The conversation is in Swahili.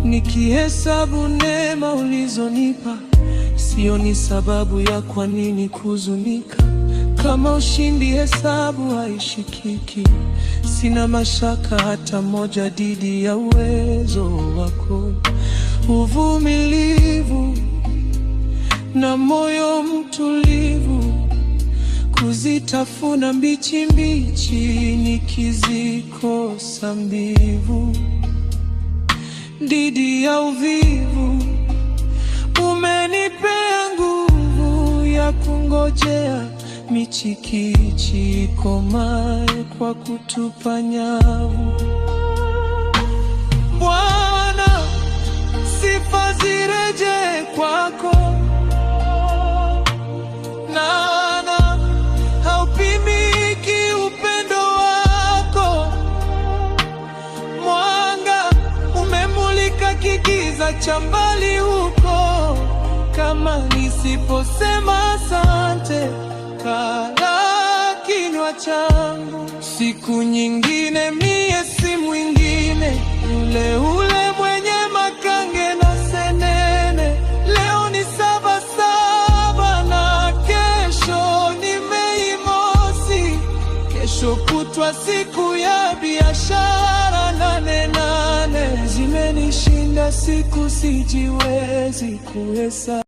Nikihesabu neema ulizonipa, sioni sababu ya kwa nini kuzunika. Kama ushindi hesabu haishikiki, sina mashaka hata moja dhidi ya uwezo wako. Uvumilivu na moyo mtulivu, kuzitafuna mbichi mbichi nikizikosa mbivu. Dhidi ya uvivu umenipea nguvu ya kungojea michikichi ikomae kwa kutupa nyavu. Bwana, sifa zireje kwako, maana haupimiki upendo wako. Mwanga umemulika kigiza cha mbali huko, kama nisiposema asante kala kinywa changu. Siku nyingine mie si mwingine, ule ule mwenye makange na senene. Leo ni Sabasaba na kesho ni Mei Mosi, kesho kutwa siku ya biashara 8/8. Zimenishinda siku sijiwezi kuhesabu.